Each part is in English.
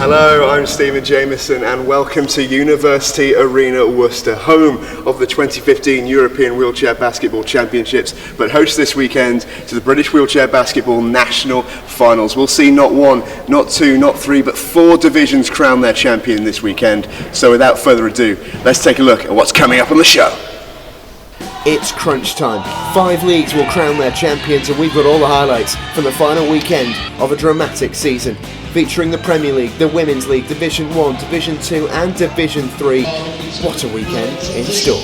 Hello, I'm Stephen Jamieson and welcome to University Arena Worcester, home of the 2015 European Wheelchair Basketball Championships, but host this weekend to the British Wheelchair Basketball National Finals. We'll see not one, not two, not three, but four divisions crown their champion this weekend. So without further ado, let's take a look at what's coming up on the show. It's crunch time. 5 leagues will crown their champions, and we've got all the highlights from the final weekend of a dramatic season, featuring the Premier League, the Women's League, Division 1, Division 2 and Division 3. What a weekend in store.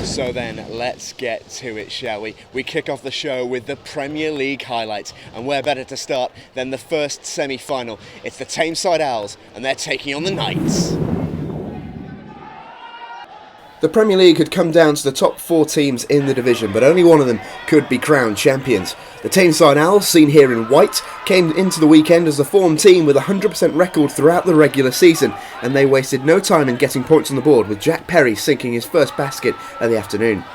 So then, let's get to it, shall we? We kick off the show with the Premier League highlights, and where better to start than the first semi-final. It's the Tameside Owls, and they're taking on the Knights. The Premier League had come down to the top 4 teams in the division, but only one of them could be crowned champions. The Tameside Owls, seen here in white, came into the weekend as the form team with a 100% record throughout the regular season, and they wasted no time in getting points on the board, with Jack Perry sinking his first basket of the afternoon.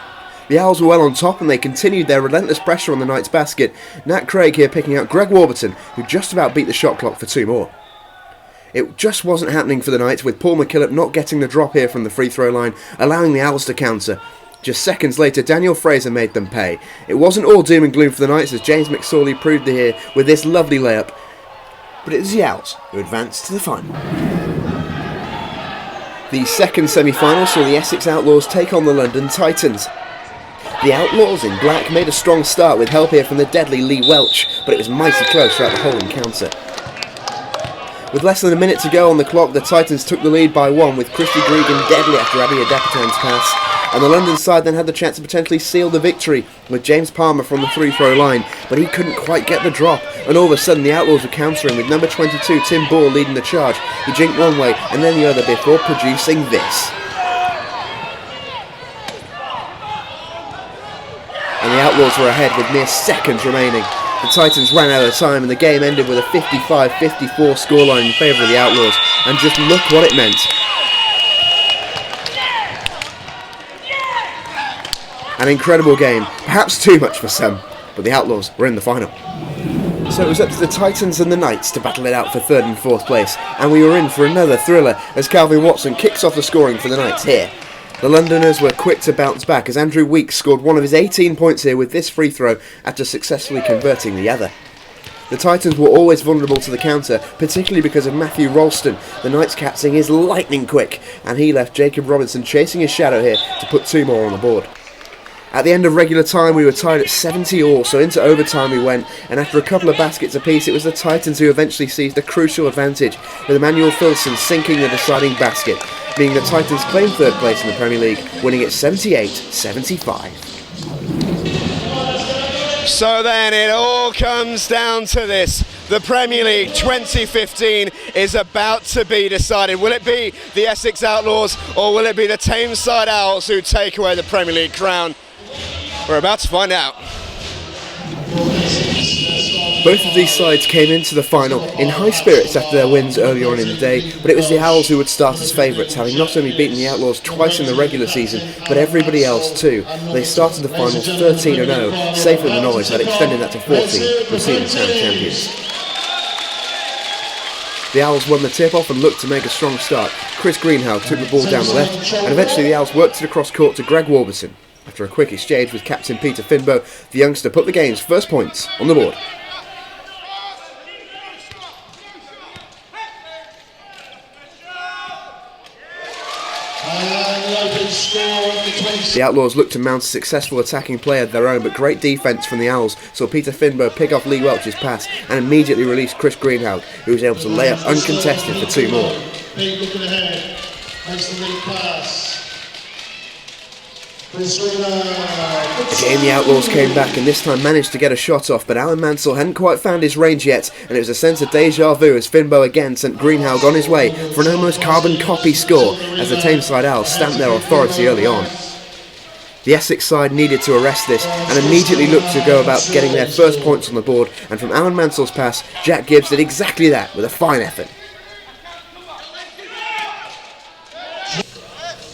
The Owls were well on top, and they continued their relentless pressure on the Knights' basket. Nat Craig here picking out Greg Warburton, who just about beat the shot clock for 2 more. It just wasn't happening for the Knights, with Paul McKillop not getting the drop here from the free throw line, allowing the Owls to counter. Just seconds later, Daniel Fraser made them pay. It wasn't all doom and gloom for the Knights, as James McSorley proved here with this lovely layup, but it was the Owls who advanced to the final. The second semi-final saw the Essex Outlaws take on the London Titans. The Outlaws in black made a strong start with help here from the deadly Lee Welch, but it was mighty close throughout the whole encounter. With less than a minute to go on the clock, the Titans took the lead by 1, with Christy Gregan deadly after Abby Adepatine's pass, and the London side then had the chance to potentially seal the victory with James Palmer from the free throw line, but he couldn't quite get the drop, and all of a sudden the Outlaws were countering with number 22 Tim Ball leading the charge. He jinked one way and then the other before producing this. And the Outlaws were ahead with mere seconds remaining. The Titans ran out of time and the game ended with a 55-54 scoreline in favour of the Outlaws, and just look what it meant. An incredible game, perhaps too much for some, but the Outlaws were in the final. So it was up to the Titans and the Knights to battle it out for 3rd and 4th place, and we were in for another thriller as Calvin Watson kicks off the scoring for the Knights here. The Londoners were quick to bounce back as Andrew Weeks scored one of his 18 points here with this free throw after successfully converting the other. The Titans were always vulnerable to the counter, particularly because of Matthew Ralston. The Knights captain is lightning quick, and he left Jacob Robinson chasing his shadow here to put 2 more on the board. At the end of regular time we were tied at 70 all, so into overtime we went, and after a couple of baskets apiece it was the Titans who eventually seized a crucial advantage, with Emmanuel Filson sinking the deciding basket, meaning the Titans claimed 3rd place in the Premier League, winning at 78-75. So then it all comes down to this. The Premier League 2015 is about to be decided. Will it be the Essex Outlaws or will it be the Tameside Owls who take away the Premier League crown? We're about to find out. Both of these sides came into the final in high spirits after their wins earlier on in the day, but it was the Owls who would start as favourites, having not only beaten the Outlaws twice in the regular season, but everybody else too. They started the finals 13-0, safe with the knowledge that extending that to 14 would see them town champions. The Owls won the tip-off and looked to make a strong start. Chris Greenhow took the ball down the left, and eventually the Owls worked it across court to Greg Warburton. After a quick exchange with captain Peter Finbow, the youngster put the game's first points on the board. The Outlaws looked to mount a successful attacking play of their own, but great defence from the Owls saw Peter Finbow pick off Lee Welch's pass and immediately release Chris Greenhow, who was able to lay up uncontested for 2 more. Again the Outlaws came back and this time managed to get a shot off, but Alan Mansell hadn't quite found his range yet, and it was a sense of deja vu as Finbow again sent Greenhow on his way for an almost carbon copy score as the Tameside Owls stamped their authority early on. The Essex side needed to arrest this and immediately looked to go about getting their first points on the board, and from Alan Mansell's pass, Jack Gibbs did exactly that with a fine effort.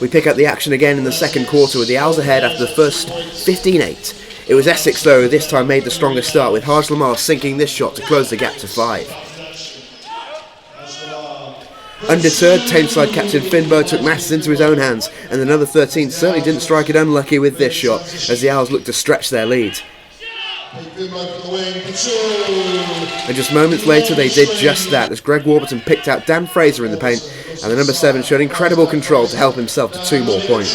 We pick up the action again in the second quarter with the Owls ahead after the first 15-8. It was Essex though who this time made the stronger start, with Harge Lamar sinking this shot to close the gap to 5. Undeterred, Tameside captain Finbo took matters into his own hands, and the number 13 certainly didn't strike it unlucky with this shot, as the Owls looked to stretch their lead. And just moments later they did just that, as Greg Warburton picked out Dan Fraser in the paint, and the number 7 showed incredible control to help himself to 2 more points.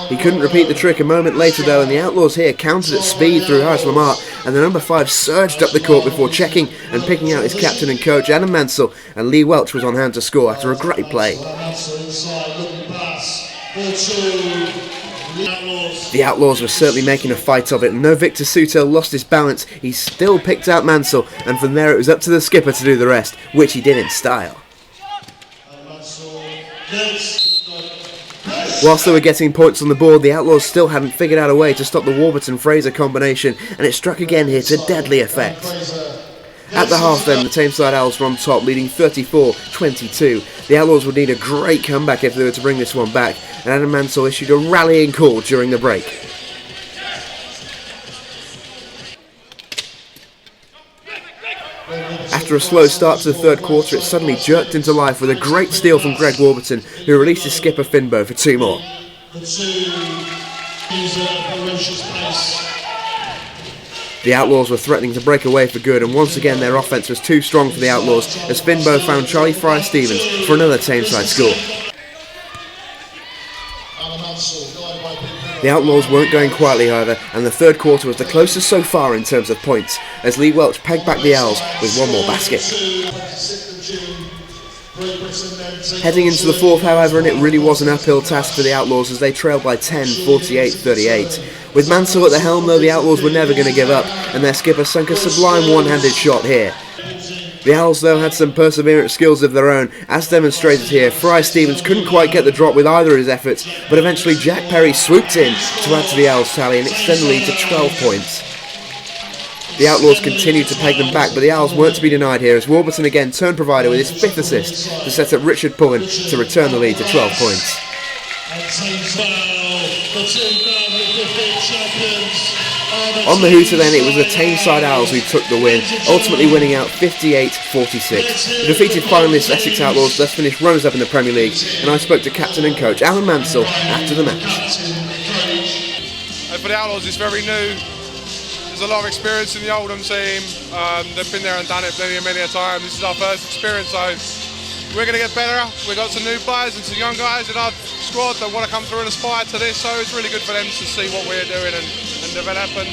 He couldn't repeat the trick a moment later though, and the Outlaws here countered at speed through Harris Lamar, and the number 5 surged up the court before checking and picking out his captain and coach Adam Mansell, and Lee Welch was on hand to score after a great play. The Outlaws were certainly making a fight of it, and though Victor Sutel lost his balance, he still picked out Mansell, and from there it was up to the skipper to do the rest, which he did in style. Whilst they were getting points on the board, the Outlaws still hadn't figured out a way to stop the Warburton-Fraser combination, and it struck again here to deadly effect. At the half then, the Tameside Owls were on top, leading 34-22. The Outlaws would need a great comeback if they were to bring this one back, and Adam Mansell issued a rallying call during the break. After a slow start to the third quarter, it suddenly jerked into life with a great steal from Greg Warburton, who released his skipper Finbo for 2 more. The Outlaws were threatening to break away for good, and once again their offence was too strong for the Outlaws, as Finbo found Charlie Fryer-Stevens for another Tameside score. The Outlaws weren't going quietly however, and the third quarter was the closest so far in terms of points, as Lee Welch pegged back the Owls with 1 more basket. Heading into the fourth however, and it really was an uphill task for the Outlaws as they trailed by 10, 48-38. With Mansell at the helm though, the Outlaws were never going to give up, and their skipper sunk a sublime one-handed shot here. The Owls though had some perseverance skills of their own, as demonstrated here. Fryer-Stevens couldn't quite get the drop with either of his efforts, but eventually Jack Perry swooped in to add to the Owls' tally and extend the lead to 12 points. The Outlaws continued to peg them back, but the Owls weren't to be denied here, as Warburton again turned provider with his 5th assist to set up Richard Pullen to return the lead to 12 points. On the hooter then, it was the Tameside Owls who took the win, ultimately winning out 58-46. The defeated finalists Essex Outlaws thus finished runners-up in the Premier League, and I spoke to captain and coach Alan Mansell after the match. For the Outlaws, it's very new. There's a lot of experience in the Oldham team. They've been there and done it many a time. This is our first experience, so we're going to get better. We've got some new players and some young guys in our squad that want to come through and aspire to this, so it's really good for them to see what we're doing and develop, and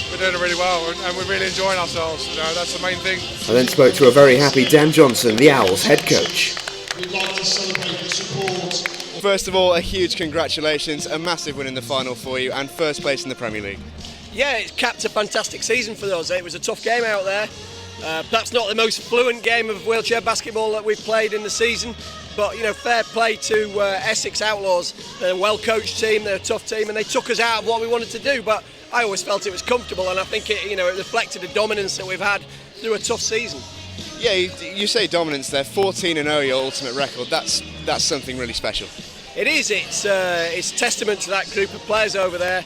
we're doing it really well, and we're really enjoying ourselves. You know, that's the main thing. I then spoke to a very happy Dan Johnson, the Owls head coach. First of all, a huge congratulations, a massive win in the final for you, and first place in the Premier League. Yeah, it capped a fantastic season for us. It was a tough game out there. Perhaps not the most fluent game of wheelchair basketball that we've played in the season, but you know, fair play to Essex Outlaws. They're a well-coached team, they're a tough team, and they took us out of what we wanted to do. But I always felt it was comfortable, and I think it reflected the dominance that we've had through a tough season. Yeah, you say dominance there. 14-0, your ultimate record. That's something really special. It is. It's testament to that group of players over there.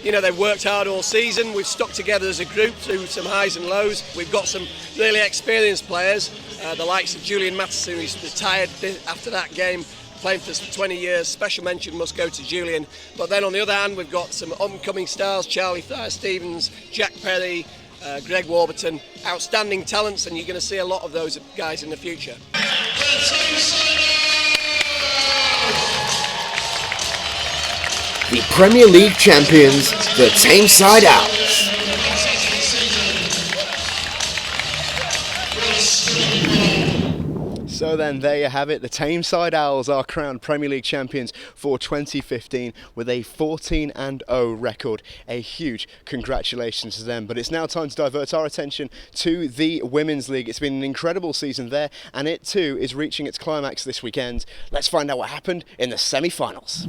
They've worked hard all season. We've stuck together as a group through some highs and lows. We've got some really experienced players, the likes of Julian Matheson, who's retired after that game, playing for us for 20 years. Special mention must go to Julian. But then on the other hand, we've got some upcoming stars, Charlie Fryer-Stevens, Jack Perry, Greg Warburton, outstanding talents, and you're going to see a lot of those guys in the future. The Premier League champions, the Tameside Owls. So then, there you have it. The Tameside Owls are crowned Premier League champions for 2015 with a 14-0 record. A huge congratulations to them. But it's now time to divert our attention to the Women's League. It's been an incredible season there, and it too is reaching its climax this weekend. Let's find out what happened in the semi-finals.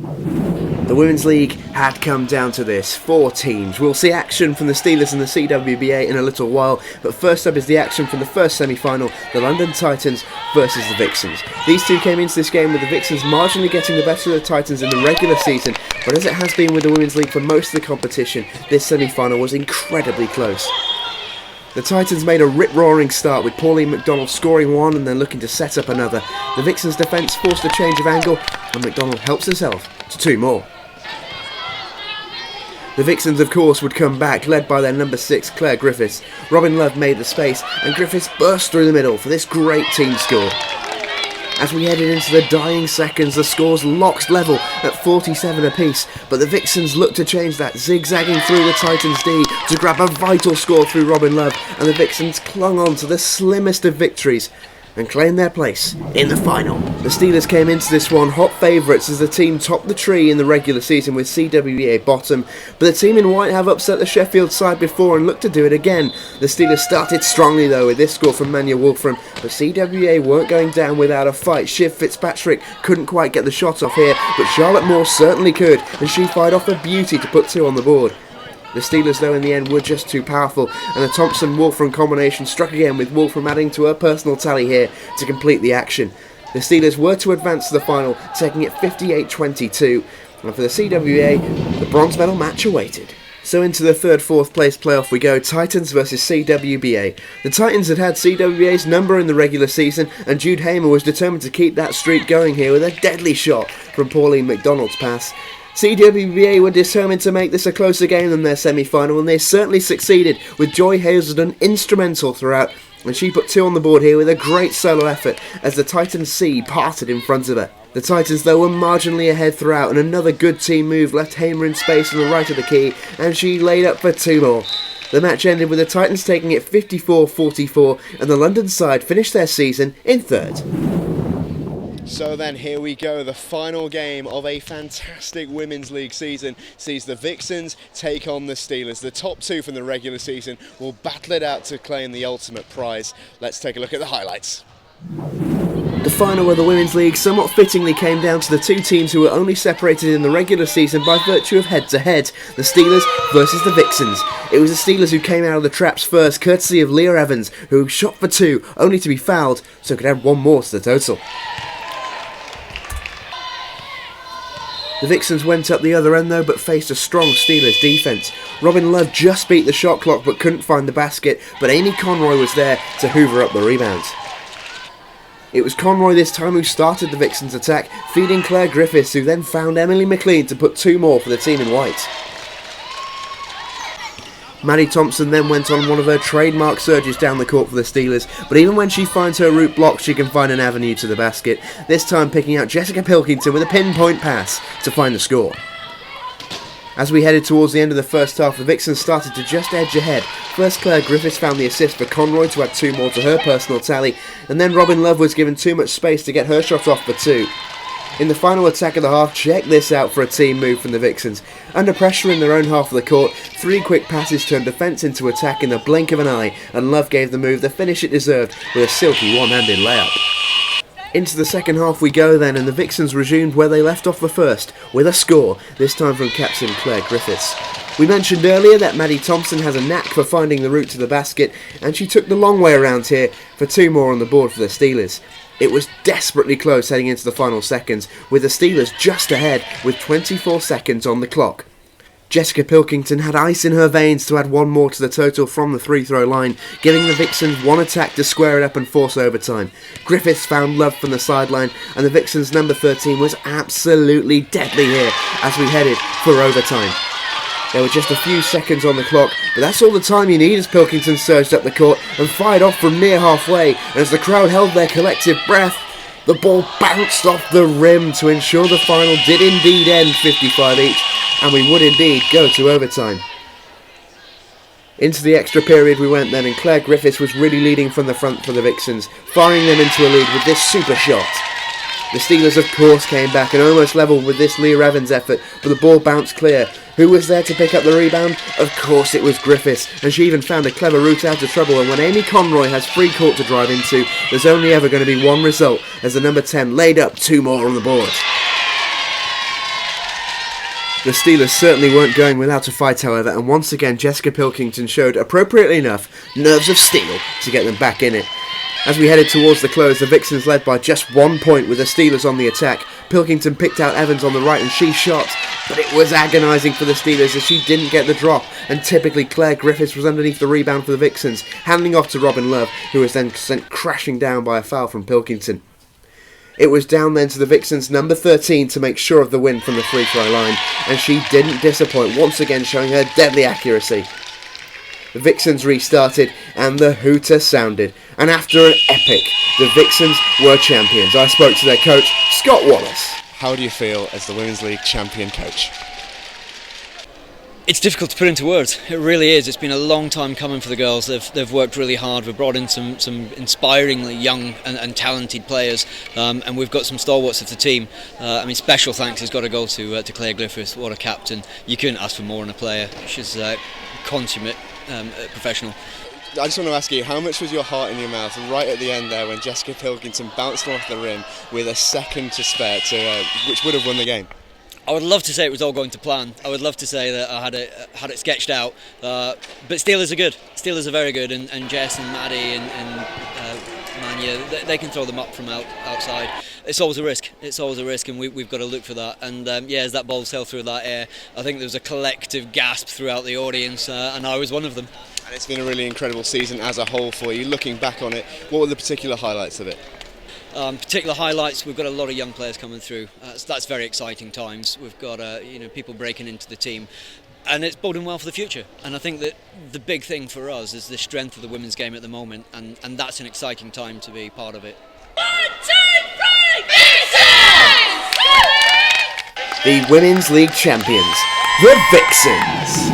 The The Women's League had come down to this, 4 teams. We'll see action from the Steelers and the CWBA in a little while, but first up is the action from the first semi-final, the London Titans versus the Vixens. These two came into this game with the Vixens marginally getting the better of the Titans in the regular season, but as it has been with the Women's League for most of the competition, this semi-final was incredibly close. The Titans made a rip-roaring start with Pauline McDonald scoring one and then looking to set up another. The Vixens' defence forced a change of angle and McDonald helps herself to 2 more. The Vixens, of course, would come back, led by their number 6, Claire Griffiths. Robin Love made the space, and Griffiths burst through the middle for this great team score. As we headed into the dying seconds, the scores locked level at 47 apiece, but the Vixens looked to change that, zigzagging through the Titans' D to grab a vital score through Robin Love, and the Vixens clung on to the slimmest of victories and claimed their place in the final. The Steelers came into this one hot favourites as the team topped the tree in the regular season with CWBA bottom, but the team in white have upset the Sheffield side before and look to do it again. The Steelers started strongly though with this score from Manya Wolfram, but CWBA weren't going down without a fight. Shiv Fitzpatrick couldn't quite get the shot off here, but Charlotte Moore certainly could, and she fired off a beauty to put 2 on the board. The Steelers, though, in the end were just too powerful, and the Thompson-Wolfram combination struck again, with Wolfram adding to her personal tally here to complete the action. The Steelers were to advance to the final, taking it 58-22, and for the CWA, the bronze medal match awaited. So into the 3rd-4th place playoff we go, Titans versus CWBA. The Titans had had CWBA's number in the regular season, and Jude Hamer was determined to keep that streak going here with a deadly shot from Pauline McDonald's pass. CWBA were determined to make this a closer game than their semi-final, and they certainly succeeded, with Joy Hazelden instrumental throughout, and she put 2 on the board here with a great solo effort as the Titans C parted in front of her. The Titans, though, were marginally ahead throughout, and another good team move left Hamer in space on the right of the key, and she laid up for 2 more. The match ended with the Titans taking it 54-44, and the London side finished their season in 3rd. So then here we go, the final game of a fantastic Women's League season sees the Vixens take on the Steelers. The top 2 from the regular season will battle it out to claim the ultimate prize. Let's take a look at the highlights. The final of the Women's League somewhat fittingly came down to the 2 teams who were only separated in the regular season by virtue of head-to-head, the Steelers versus the Vixens. It was the Steelers who came out of the traps first, courtesy of Leah Evans, who shot for 2, only to be fouled, so could add 1 more to the total. The Vixens went up the other end though, but faced a strong Steelers defence. Robin Love just beat the shot clock but couldn't find the basket, but Amy Conroy was there to hoover up the rebounds. It was Conroy this time who started the Vixens attack, feeding Claire Griffiths, who then found Emily McLean to put 2 more for the team in white. Maddie Thompson then went on one of her trademark surges down the court for the Steelers, but even when she finds her route blocked, she can find an avenue to the basket, this time picking out Jessica Pilkington with a pinpoint pass to find the score. As we headed towards the end of the first half, the Vixens started to just edge ahead. First, Claire Griffiths found the assist for Conroy to add 2 more to her personal tally, and then Robin Love was given too much space to get her shot off for 2. In the final attack of the half, check this out for a team move from the Vixens. Under pressure in their own half of the court, 3 quick passes turned defence into attack in the blink of an eye, and Love gave the move the finish it deserved with a silky one-handed layup. Into the second half we go then, and the Vixens resumed where they left off the first, with a score, this time from captain Claire Griffiths. We mentioned earlier that Maddie Thompson has a knack for finding the route to the basket, and she took the long way around here for 2 more on the board for the Steelers. It was desperately close heading into the final seconds, with the Steelers just ahead with 24 seconds on the clock. Jessica Pilkington had ice in her veins to add 1 more to the total from the 3-throw line, giving the Vixens 1 attack to square it up and force overtime. Griffiths found Love from the sideline, and the Vixens' number 13 was absolutely deadly here as we headed for overtime. There were just a few seconds on the clock, but that's all the time you need as Pilkington surged up the court and fired off from near halfway, and as the crowd held their collective breath, the ball bounced off the rim to ensure the final did indeed end 55 each, and we would indeed go to overtime. Into the extra period we went then, and Claire Griffiths was really leading from the front for the Vixens, firing them into a lead with this super shot. The Steelers of course came back and almost levelled with this Leah Evans effort, but the ball bounced clear. Who was there to pick up the rebound? Of course it was Griffiths, and she even found a clever route out of trouble, and when Amy Conroy has free court to drive into, there's only ever going to be one result, as the number 10 laid up 2 more on the board. The Steelers certainly weren't going without a fight, however, and once again Jessica Pilkington showed, appropriately enough, nerves of steel to get them back in it. As we headed towards the close, the Vixens led by just 1 point with the Steelers on the attack. Pilkington picked out Evans on the right and she shot, but it was agonising for the Steelers as she didn't get the drop, and typically Claire Griffiths was underneath the rebound for the Vixens, handing off to Robin Love, who was then sent crashing down by a foul from Pilkington. It was down then to the Vixens' number 13 to make sure of the win from the free throw line, and she didn't disappoint, once again showing her deadly accuracy. The Vixens restarted and the hooter sounded, and after an epic, the Vixens were champions. I spoke to their coach, Scott Wallace. How do you feel as the Women's League champion coach? It's difficult to put into words. It really is. It's been a long time coming for the girls. They've worked really hard. We've brought in some inspiringly young and talented players, and we've got some stalwarts of the team. Special thanks has got to go to Claire Griffiths. What a captain! You couldn't ask for more in a player. She's consummate professional. I just want to ask you, how much was your heart in your mouth right at the end there when Jessica Pilkington bounced off the rim with a second to spare, which would have won the game? I would love to say it was all going to plan. I would love to say that I had it sketched out. But Steelers are good. Steelers are very good, and Jess and Maddie and Manya, they can throw them up from outside. It's always a risk. It's always a risk, and we've got to look for that. And as that ball sailed through that air, I think there was a collective gasp throughout the audience, and I was one of them. And it's been a really incredible season as a whole for you. Looking back on it, what were the particular highlights of it? Particular highlights, we've got a lot of young players coming through. So that's very exciting times. We've got people breaking into the team, and it's boding well for the future. And I think that the big thing for us is the strength of the women's game at the moment, and that's an exciting time to be part of it. 1, 2, 3, Vixens! The Women's League champions, the Vixens.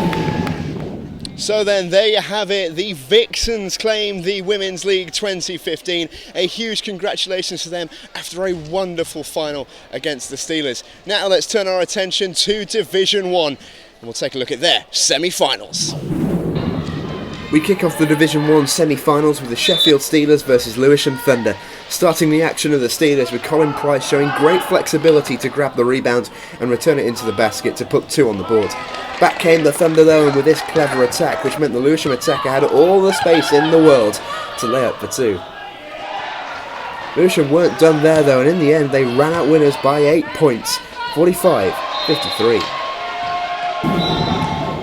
So then, there you have it. The Vixens claim the Women's League 2015. A huge congratulations to them after a wonderful final against the Steelers. Now let's turn our attention to Division 1 and we'll take a look at their semi-finals. We kick off the Division 1 semi-finals with the Sheffield Steelers versus Lewisham Thunder. Starting the action of the Steelers with Colin Price showing great flexibility to grab the rebound and return it into the basket to put 2 on the board. Back came the Thunder though, and with this clever attack, which meant the Lewisham attacker had all the space in the world to lay up for 2. Lewisham weren't done there though, and in the end they ran out winners by 8 points, 45-53.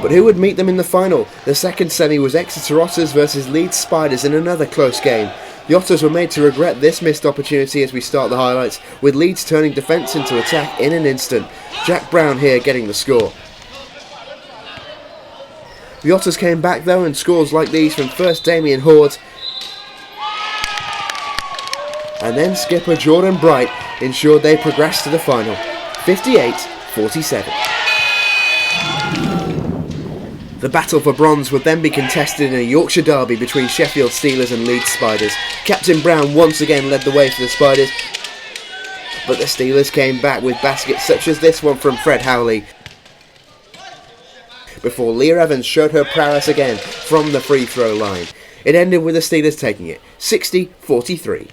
But who would meet them in the final? The second semi was Exeter Otters versus Leeds Spiders in another close game. The Otters were made to regret this missed opportunity as we start the highlights, with Leeds turning defence into attack in an instant. Jack Brown here getting the score. The Otters came back though, and scores like these from first Damien Horde and then skipper Jordan Bright ensured they progressed to the final, 58-47. The battle for bronze would then be contested in a Yorkshire derby between Sheffield Steelers and Leeds Spiders. Captain Brown once again led the way for the Spiders, but the Steelers came back with baskets such as this one from Fred Howley, before Leah Evans showed her prowess again from the free throw line. It ended with the Steelers taking it, 60-43.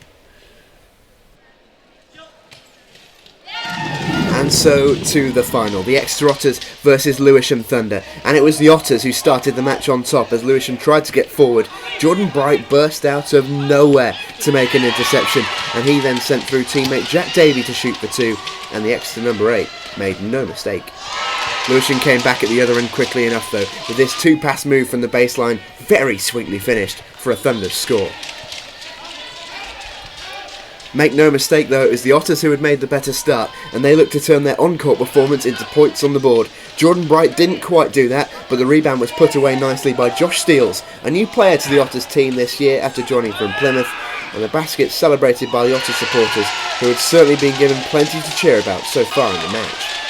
And so to the final, the Exeter Otters versus Lewisham Thunder, and it was the Otters who started the match on top as Lewisham tried to get forward. Jordan Bright burst out of nowhere to make an interception, and he then sent through teammate Jack Davey to shoot for 2, and the Exeter number 8 made no mistake. Lewisham came back at the other end quickly enough though, with this 2-pass move from the baseline very sweetly finished for a Thunder score. Make no mistake though, it was the Otters who had made the better start, and they looked to turn their on-court performance into points on the board. Jordan Bright didn't quite do that, but the rebound was put away nicely by Josh Steels, a new player to the Otters team this year after joining from Plymouth, and the basket celebrated by the Otters supporters, who had certainly been given plenty to cheer about so far in the match.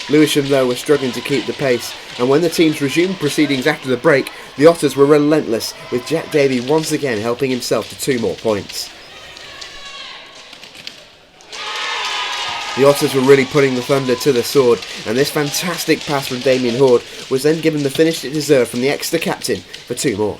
Lewisham though were struggling to keep the pace, and when the teams resumed proceedings after the break, the Otters were relentless, with Jack Davey once again helping himself to 2 more points. The Otters were really putting the Thunder to the sword, and this fantastic pass from Damien Horde was then given the finish it deserved from the Exeter captain for 2 more.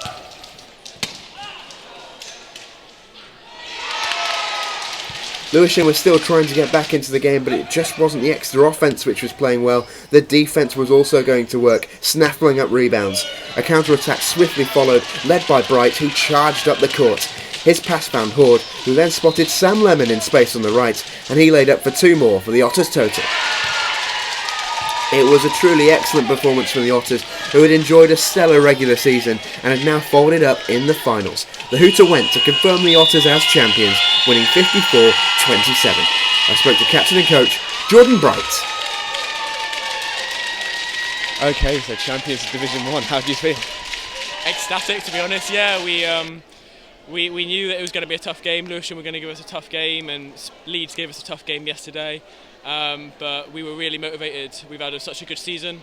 Lewisham was still trying to get back into the game, but it just wasn't the Exeter offence which was playing well. The defence was also going to work, snaffling up rebounds. A counter-attack swiftly followed, led by Bright, who charged up the court. His pass found Horde, who then spotted Sam Lemon in space on the right, and he laid up for 2 more for the Otters total. It was a truly excellent performance from the Otters, who had enjoyed a stellar regular season and had now folded up in the finals. The hooter went to confirm the Otters as champions, winning 54-27. I spoke to captain and coach Jordan Bright. Okay, so champions of Division 1, how do you feel? Ecstatic, to be honest. Yeah, we knew that it was going to be a tough game. Lewisham were going to give us a tough game, and Leeds gave us a tough game yesterday. But we were really motivated. We've had such a good season.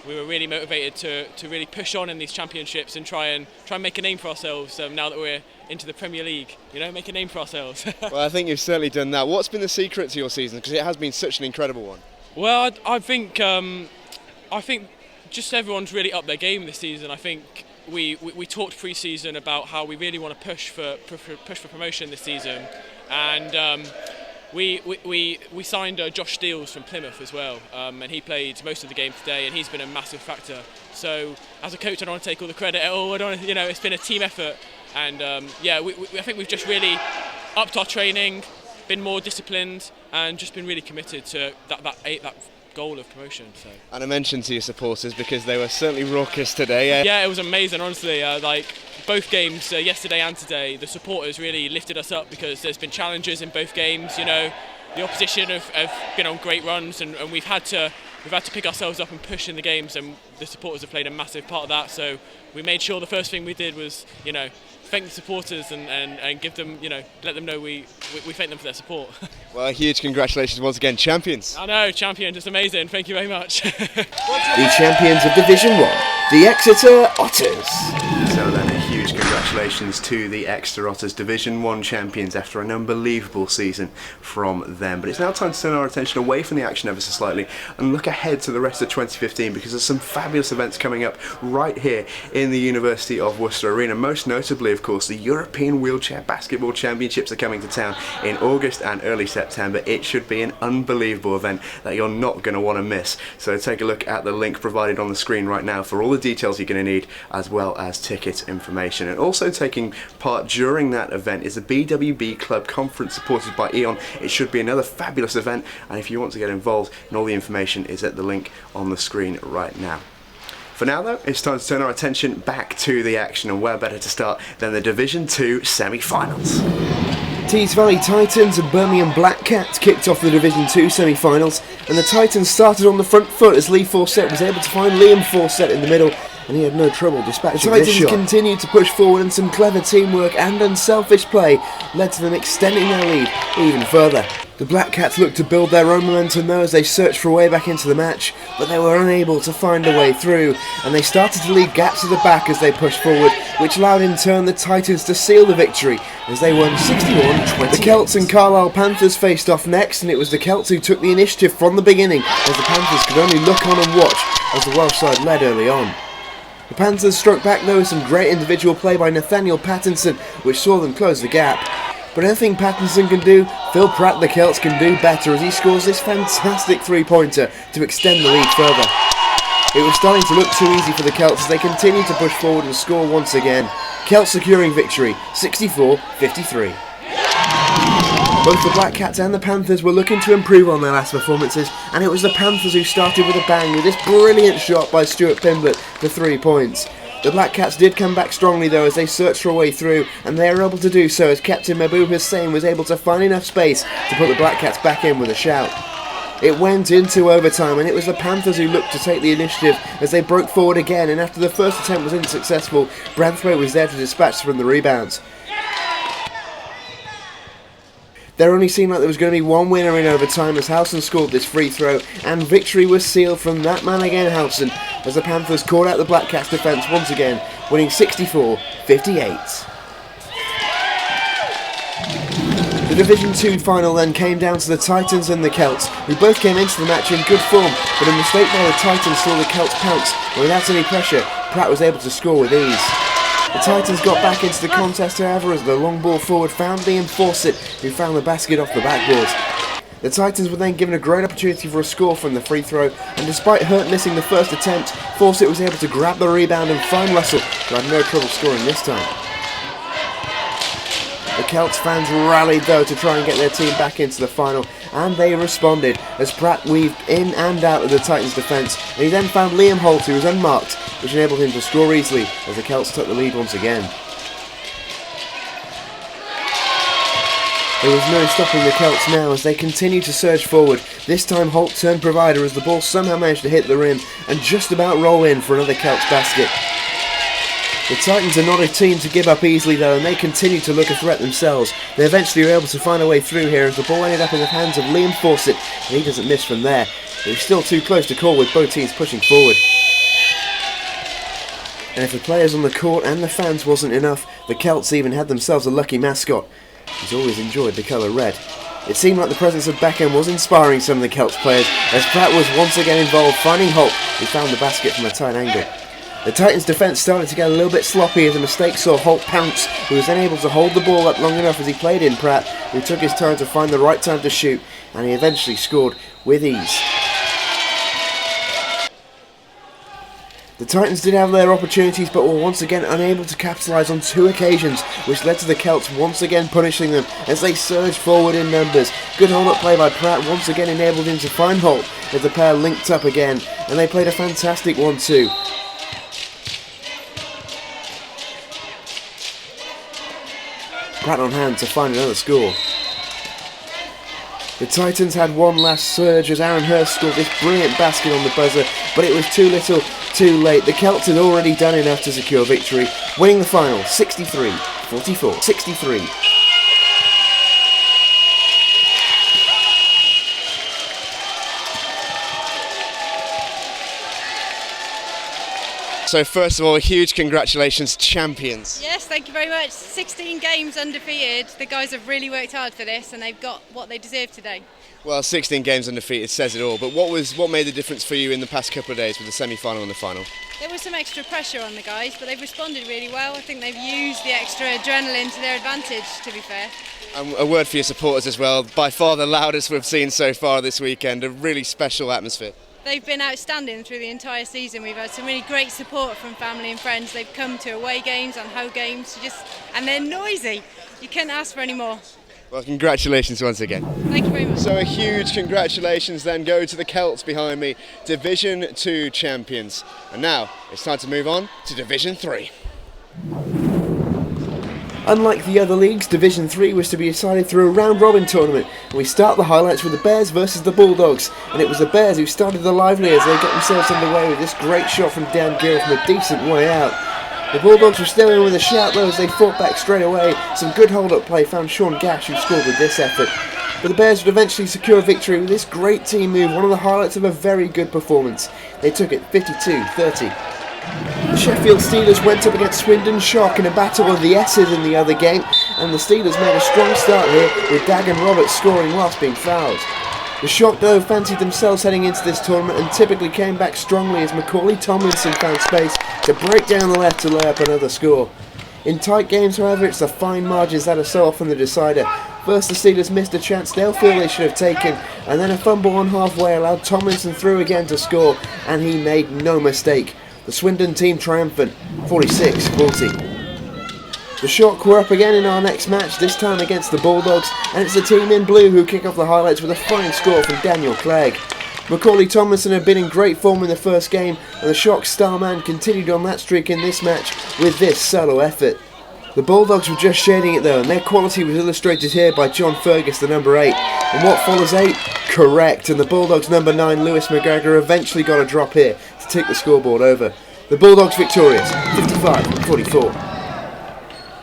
We were really motivated to really push on in these championships and try and make a name for ourselves. Now that we're into the Premier League, make a name for ourselves. Well, I think you've certainly done that. What's been the secret to your season? Because it has been such an incredible one. Well, I think just everyone's really upped their game this season. I think we talked pre-season about how we really want to push for promotion this season, and we signed Josh Steels from Plymouth as well, and he played most of the game today, and he's been a massive factor. So as a coach, I don't want to take all the credit at all. It's been a team effort, and I think we've just really upped our training, been more disciplined, and just been really committed to that goal of promotion. So. And I mentioned to your supporters because they were certainly raucous today. Yeah, it was amazing, honestly. Both games, yesterday and today, the supporters really lifted us up because there's been challenges in both games. The opposition have been on great runs, and we've had to pick ourselves up and push in the games, and the supporters have played a massive part of that. So we made sure the first thing we did was, thank the supporters and give them, let them know we thank them for their support. Well, huge congratulations once again, champions. I know, champions, it's amazing. Thank you very much. The champions of Division 1, the Exeter Otters. So then a huge congratulations to the Exeter Otters, Division 1 champions, after an unbelievable season from them. But it's now time to turn our attention away from the action ever so slightly and look ahead to the rest of 2015, because there's some fabulous events coming up right here in the University of Worcester Arena. Most notably, of course, the European Wheelchair Basketball Championships are coming to town in August and early September. It should be an unbelievable event that you're not going to want to miss. So take a look at the link provided on the screen right now for all the details you're going to need, as well as ticket information. And also taking part during that event is the BWB Club Conference supported by Eon. It should be another fabulous event, and if you want to get involved, and all the information is at the link on the screen right now. For now though, it's time to turn our attention back to the action, and where better to start than the Division 2 semi-finals. Tees Valley Titans and Birmingham Black Cats kicked off the Division 2 semi-finals, and the Titans started on the front foot as Lee Fawcett was able to find Liam Fawcett in the middle, and he had no trouble dispatching this shot. The Titans continued to push forward, and some clever teamwork and unselfish play led to them extending their lead even further. The Black Cats looked to build their own momentum though as they searched for a way back into the match, but they were unable to find a way through, and they started to leave gaps at the back as they pushed forward, which allowed in turn the Titans to seal the victory as they won 61-20. The Celts and Carlisle Panthers faced off next, and it was the Celts who took the initiative from the beginning, as the Panthers could only look on and watch as the Welsh side led early on. The Panthers struck back though with some great individual play by Nathaniel Pattinson, which saw them close the gap. But anything Pattinson can do, Phil Pratt the Celts can do better as he scores this fantastic three-pointer to extend the lead further. It was starting to look too easy for the Celts as they continued to push forward and score once again. Celts securing victory, 64-53. Both the Black Cats and the Panthers were looking to improve on their last performances, and it was the Panthers who started with a bang with this brilliant shot by Stuart Pimblett for 3 points. The Black Cats did come back strongly though as they searched for a way through, and they were able to do so as Captain Mahbub Hussain was able to find enough space to put the Black Cats back in with a shout. It went into overtime, and it was the Panthers who looked to take the initiative as they broke forward again, and after the first attempt was unsuccessful, Branthwaite was there to dispatch from the rebounds. There only seemed like there was going to be one winner in overtime as Howson scored this free throw, and victory was sealed from that man again, Howson, as the Panthers caught out the Black Cats defence once again, winning 64-58. The Division 2 final then came down to the Titans and the Celts, who both came into the match in good form, but a mistake by the Titans saw the Celts pounce, and without any pressure, Pratt was able to score with ease. The Titans got back into the contest, however, as the long ball forward found Liam Fawcett, who found the basket off the backboard. The Titans were then given a great opportunity for a score from the free throw, and despite Hurt missing the first attempt, Fawcett was able to grab the rebound and find Russell, who had no trouble scoring this time. The Celts fans rallied though to try and get their team back into the final, and they responded as Pratt weaved in and out of the Titans' defence, and he then found Liam Holt, who was unmarked, which enabled him to score easily as the Celts took the lead once again. There was no stopping the Celts now as they continued to surge forward. This time Holt turned provider as the ball somehow managed to hit the rim and just about roll in for another Celts basket. The Titans are not a team to give up easily though, and they continue to look a threat themselves. They eventually were able to find a way through here as the ball ended up in the hands of Liam Fawcett, and he doesn't miss from there. It was still too close to call with both teams pushing forward. And if the players on the court and the fans wasn't enough, the Celts even had themselves a lucky mascot. He's always enjoyed the colour red. It seemed like the presence of Beckham was inspiring some of the Celts players as Pratt was once again involved, finding Holt, who found the basket from a tight angle. The Titans' defence started to get a little bit sloppy as a mistake saw Holt pounce, who was then able to hold the ball up long enough as he played in Pratt, who took his time to find the right time to shoot, and he eventually scored with ease. The Titans did have their opportunities but were once again unable to capitalise on two occasions, which led to the Celts once again punishing them as they surged forward in numbers. Good hold-up play by Pratt once again enabled him to find Holt as the pair linked up again, and they played a fantastic 1-2. Pratt on hand to find another score. The Titans had one last surge as Aaron Hurst scored this brilliant basket on the buzzer, but it was too little, too late. The Celts had already done enough to secure victory, winning the final 63-44. 63. So first of all, a huge congratulations, champions. Yes, thank you very much. 16 games undefeated. The guys have really worked hard for this and they've got what they deserve today. Well, 16 games undefeated says it all, but what made the difference for you in the past couple of days with the semi-final and the final? There was some extra pressure on the guys, but they've responded really well. I think they've used the extra adrenaline to their advantage, to be fair. And a word for your supporters as well, by far the loudest we've seen so far this weekend, a really special atmosphere. They've been outstanding through the entire season. We've had some really great support from family and friends. They've come to away games and home games, and they're noisy. You couldn't ask for any more. Well, congratulations once again. Thank you very much. So a huge congratulations then go to the Celts behind me, Division 2 champions. And now it's time to move on to Division 3. Unlike the other leagues, Division 3 was to be decided through a round-robin tournament, and we start the highlights with the Bears versus the Bulldogs, and it was the Bears who started the lively as they got themselves underway with this great shot from Dan Gill from a decent way out. The Bulldogs were still in with a shout though as they fought back straight away. Some good hold-up play found Sean Gash who scored with this effort. But the Bears would eventually secure a victory with this great team move, one of the highlights of a very good performance. They took it 52-30. The Sheffield Steelers went up against Swindon Shock in a battle of the S's in the other game, and the Steelers made a strong start here with Dagan Roberts scoring whilst being fouled. The Shock though fancied themselves heading into this tournament and typically came back strongly as Macaulay Tomlinson found space to break down the left to lay up another score. In tight games however, it's the fine margins that are so often the decider. First the Steelers missed a chance they'll feel they should have taken, and then a fumble on halfway allowed Tomlinson through again to score, and he made no mistake. The Swindon team triumphant, 46-40. The Shock were up again in our next match, this time against the Bulldogs, and it's the team in blue who kick off the highlights with a fine score from Daniel Clegg. Macaulay Tomlinson had been in great form in the first game, and the Shock star man continued on that streak in this match with this solo effort. The Bulldogs were just shading it though, and their quality was illustrated here by John Fergus, the number 8. And what follows 8? Correct, and the Bulldogs' number 9, Lewis McGregor, eventually got a drop here to take the scoreboard over. The Bulldogs victorious, 55-44.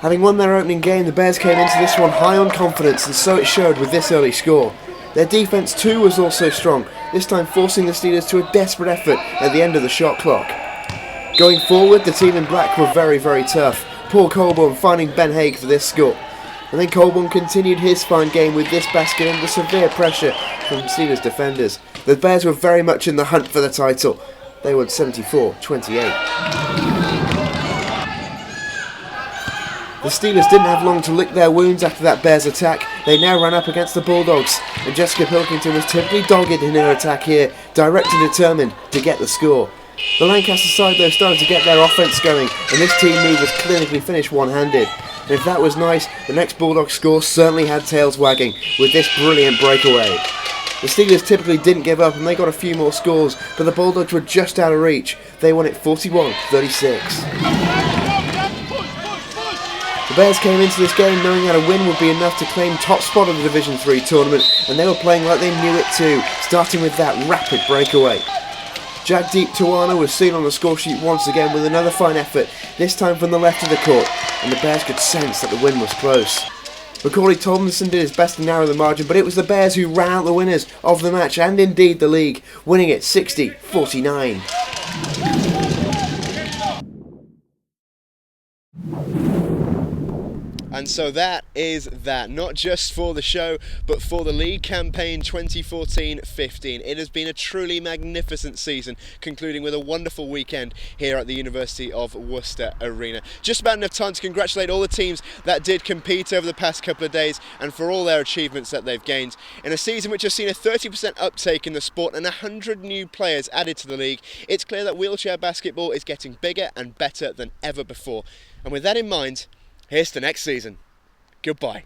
Having won their opening game, the Bears came into this one high on confidence, and so it showed with this early score. Their defence too was also strong, this time forcing the Steelers to a desperate effort at the end of the shot clock. Going forward, the team in black were very, very tough. Paul Colborne finding Ben Haig for this score. And then Colborne continued his fine game with this basket under severe pressure from Steelers defenders. The Bears were very much in the hunt for the title. They won 74-28. The Steelers didn't have long to lick their wounds after that Bears attack. They now ran up against the Bulldogs, and Jessica Pilkington was typically dogged in her attack here, direct and determined to get the score. The Lancaster side though started to get their offence going, and this team move was clinically finished one-handed. And if that was nice, the next Bulldog score certainly had tails wagging with this brilliant breakaway. The Steelers typically didn't give up and they got a few more scores, but the Bulldogs were just out of reach. They won it 41-36. The Bears came into this game knowing that a win would be enough to claim top spot of the Division 3 tournament, and they were playing like they knew it too, starting with that rapid breakaway. Jagdeep Tawana was seen on the score sheet once again with another fine effort, this time from the left of the court, and the Bears could sense that the win was close. Macaulay Tomlinson did his best to narrow the margin, but it was the Bears who ran out the winners of the match, and indeed the league, winning it 60-49. And so that is that, not just for the show, but for the league campaign 2014-15. It has been a truly magnificent season, concluding with a wonderful weekend here at the University of Worcester Arena. Just about enough time to congratulate all the teams that did compete over the past couple of days and for all their achievements that they've gained. In a season which has seen a 30% uptake in the sport and 100 new players added to the league, it's clear that wheelchair basketball is getting bigger and better than ever before. And with that in mind, here's to next season. Goodbye.